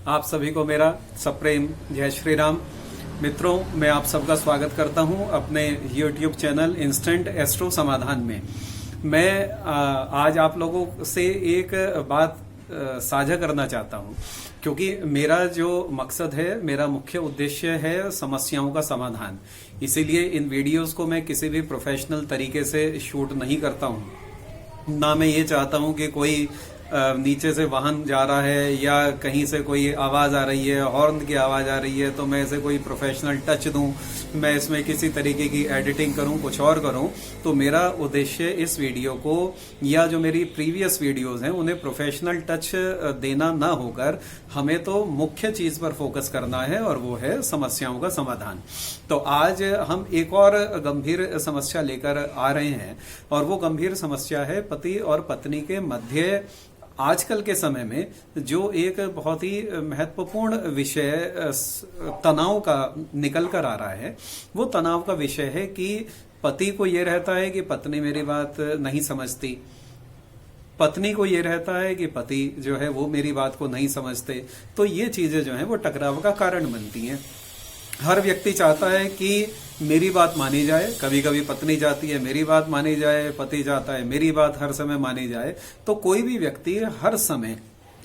आप सभी को मेरा सप्रेम जय श्री राम। मित्रों, मैं आप सबका स्वागत करता हूं अपने YouTube चैनल इंस्टेंट एस्ट्रो समाधान में। मैं आज आप लोगों से एक बात साझा करना चाहता हूं, क्योंकि मेरा जो मकसद है, मेरा मुख्य उद्देश्य है समस्याओं का समाधान। इसीलिए इन वीडियोस को मैं किसी भी प्रोफेशनल तरीके से शूट नहीं करता हूं। ना मैं ये चाहता हूं कि कोई नीचे से वाहन जा रहा है या कहीं से कोई आवाज आ रही है, हॉर्न की आवाज आ रही है, तो मैं इसे कोई प्रोफेशनल टच दूं, मैं इसमें किसी तरीके की एडिटिंग करूं, कुछ और करूं। तो मेरा उद्देश्य इस वीडियो को या जो मेरी प्रीवियस वीडियोस हैं उन्हें प्रोफेशनल टच देना ना होकर हमें तो मुख्य चीज पर फोकस करना है, और वो है समस्याओं का समाधान। तो आज हम एक और गंभीर समस्या लेकर आ रहे हैं, और वो गंभीर समस्या है पति और पत्नी के मध्य आजकल के समय में जो एक बहुत ही महत्वपूर्ण विषय तनाव का निकल कर आ रहा है। वो तनाव का विषय है कि पति को ये रहता है कि पत्नी मेरी बात नहीं समझती, पत्नी को ये रहता है कि पति जो है वो मेरी बात को नहीं समझते। तो ये चीजें जो है वो टकराव का कारण बनती हैं। हर व्यक्ति चाहता है कि मेरी बात मानी जाए। कभी कभी पत्नी चाहती है मेरी बात मानी जाए, पति चाहता है मेरी बात हर समय मानी जाए। तो कोई भी व्यक्ति हर समय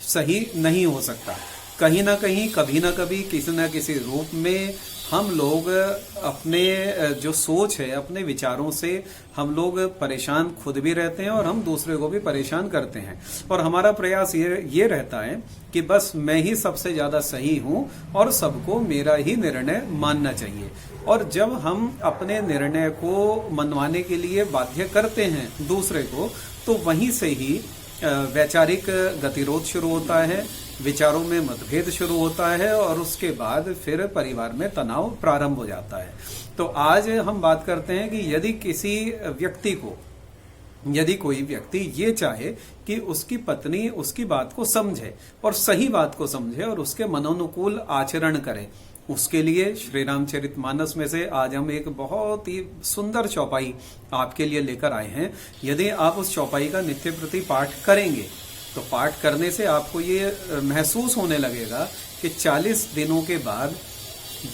सही नहीं हो सकता। कहीं ना कहीं, कभी ना कभी, किसी न किसी रूप में हम लोग अपने जो सोच है, अपने विचारों से हम लोग परेशान खुद भी रहते हैं और हम दूसरे को भी परेशान करते हैं। और हमारा प्रयास ये रहता है कि बस मैं ही सबसे ज्यादा सही हूं और सबको मेरा ही निर्णय मानना चाहिए। और जब हम अपने निर्णय को मनवाने के लिए बाध्य करते हैं दूसरे को, तो वहीं से ही वैचारिक गतिरोध शुरू होता है, विचारों में मतभेद शुरू होता है, और उसके बाद फिर परिवार में तनाव प्रारंभ हो जाता है। तो आज हम बात करते हैं कि यदि कोई व्यक्ति ये चाहे कि उसकी पत्नी उसकी बात को समझे और सही बात को समझे और उसके मनोनुकूल आचरण करे, उसके लिए श्री रामचरितमानस में से आज हम एक बहुत ही सुंदर चौपाई आपके लिए लेकर आए हैं। यदि आप उस चौपाई का नित्य प्रति पाठ करेंगे, तो पाठ करने से आपको ये महसूस होने लगेगा कि 40 दिनों के बाद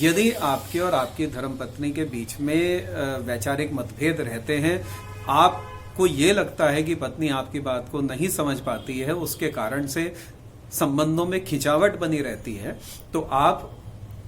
यदि आपके और आपकी धर्मपत्नी के बीच में वैचारिक मतभेद रहते हैं, आपको ये लगता है कि पत्नी आपकी बात को नहीं समझ पाती है, उसके कारण से संबंधों में खिंचावट बनी रहती है, तो आप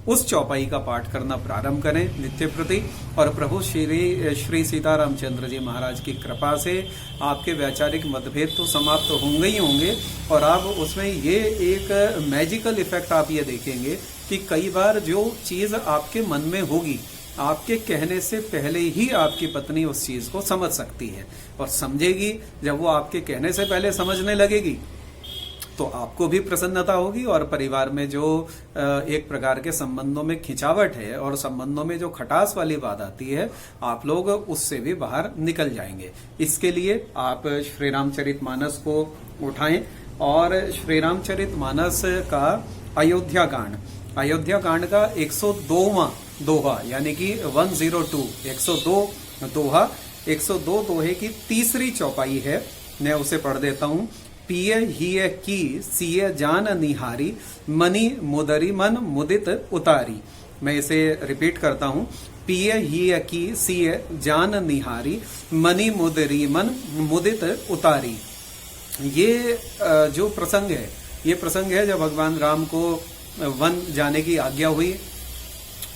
उस चौपाई का पाठ करना प्रारंभ करें नित्य प्रति, और प्रभु श्री सीतारामचंद्र जी महाराज की कृपा से आपके वैचारिक मतभेद तो समाप्त तो होंगे ही होंगे। और आप उसमें ये एक मैजिकल इफेक्ट आप ये देखेंगे कि कई बार जो चीज आपके मन में होगी, आपके कहने से पहले ही आपकी पत्नी उस चीज को समझ सकती है, और समझेगी। जब वो आपके कहने से पहले समझने लगेगी तो आपको भी प्रसन्नता होगी, और परिवार में जो एक प्रकार के संबंधों में खिंचावट है और संबंधों में जो खटास वाली बात आती है, आप लोग उससे भी बाहर निकल जाएंगे। इसके लिए आप श्री रामचरितमानस को उठाएं और श्री रामचरितमानस का अयोध्या कांड का 102वां दोहा, यानी कि 102 दोहे की तीसरी चौपाई है। मैं उसे पढ़ देता हूं। पिय हिय की सिय जान निहारी, मनी मुदरी मन मुदित उतारी। मैं इसे रिपीट करता हूं। पिय हिय की सिय जान निहारी, मनी मुदरी मन मुदित उतारी। ये जो प्रसंग है, ये प्रसंग है जब भगवान राम को वन जाने की आज्ञा हुई।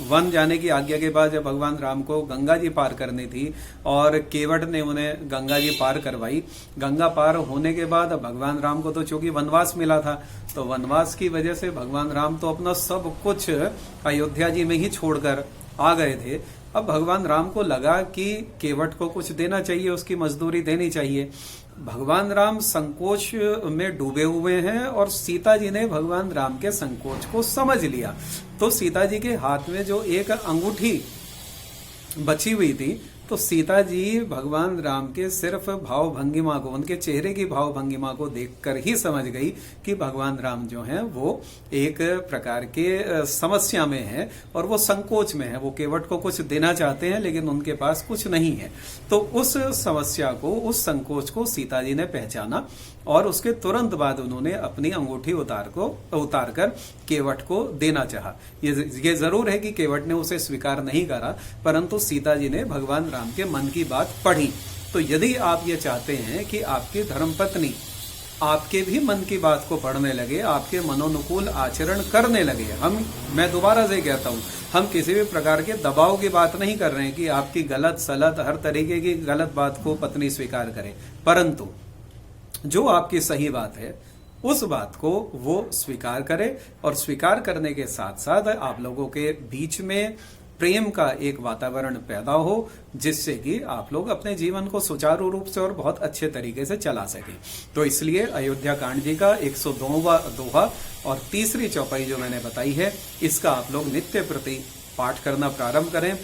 वन जाने की आज्ञा के बाद जब भगवान राम को गंगा जी पार करनी थी और केवट ने उन्हें गंगा जी पार करवाई, गंगा पार होने के बाद भगवान राम को तो चूंकि वनवास मिला था, तो वनवास की वजह से भगवान राम तो अपना सब कुछ अयोध्या जी में ही छोड़कर आ गए थे। अब भगवान राम को लगा कि केवट को कुछ देना चाहिए, उसकी मजदूरी देनी चाहिए। भगवान राम संकोच में डूबे हुए हैं, और सीता जी ने भगवान राम के संकोच को समझ लिया। तो सीता जी के हाथ में जो एक अंगूठी बची हुई थी, तो सीता जी भगवान राम के सिर्फ भाव भंगिमा को, उनके चेहरे की भाव भंगिमा को देखकर ही समझ गई कि भगवान राम जो हैं वो एक प्रकार के समस्या में है और वो संकोच में है। वो केवट को कुछ देना चाहते हैं लेकिन उनके पास कुछ नहीं है। तो उस समस्या को, उस संकोच को सीता जी ने पहचाना और उसके तुरंत बाद उन्होंने अपनी अंगूठी उतारकर केवट को देना चाहा। ये जरूर है कि केवट ने उसे स्वीकार नहीं करा, परंतु सीता जी ने भगवान राम के मन की बात पढ़ी। तो यदि आप ये चाहते हैं कि आपकी धर्मपत्नी आपके भी मन की बात को पढ़ने लगे, आपके मनोनुकूल आचरण करने लगे, मैं दोबारा से कहता हूं, हम किसी भी प्रकार के दबाव की बात नहीं कर रहे हैं कि आपकी गलत सलत हर तरीके की गलत बात को पत्नी स्वीकार करे, परंतु जो आपकी सही बात है उस बात को वो स्वीकार करे, और स्वीकार करने के साथ साथ आप लोगों के बीच में प्रेम का एक वातावरण पैदा हो, जिससे कि आप लोग अपने जीवन को सुचारू रूप से और बहुत अच्छे तरीके से चला सकें। तो इसलिए अयोध्या कांड जी का 102वां दोहा और तीसरी चौपाई जो मैंने बताई है, इसका आप लोग नित्य प्रति पाठ करना प्रारंभ करें।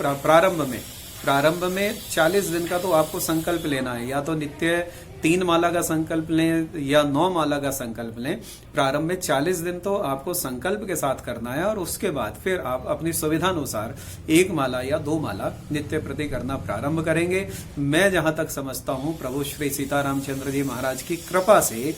प्रारंभ में 40 दिन का तो आपको संकल्प लेना है, या तो नित्य 3 माला का संकल्प लें या 9 माला का संकल्प लें। प्रारंभ में 40 दिन तो आपको संकल्प के साथ करना है, और उसके बाद फिर आप अपनी सुविधानुसार 1 माला या 2 माला नित्य प्रति करना प्रारंभ करेंगे। मैं जहां तक समझता हूं, प्रभु श्री सीतारामचंद्र जी महाराज की कृपा से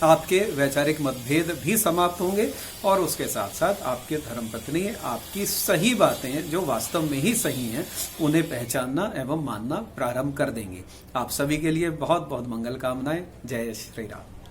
आपके वैचारिक मतभेद भी समाप्त होंगे, और उसके साथ साथ आपके धर्मपत्नी आपकी सही बातें जो वास्तव में ही सही हैं उन्हें पहचानना एवं मानना प्रारंभ कर देंगे। आप सभी के लिए बहुत बहुत मंगल कामनाएं। जय श्री राम।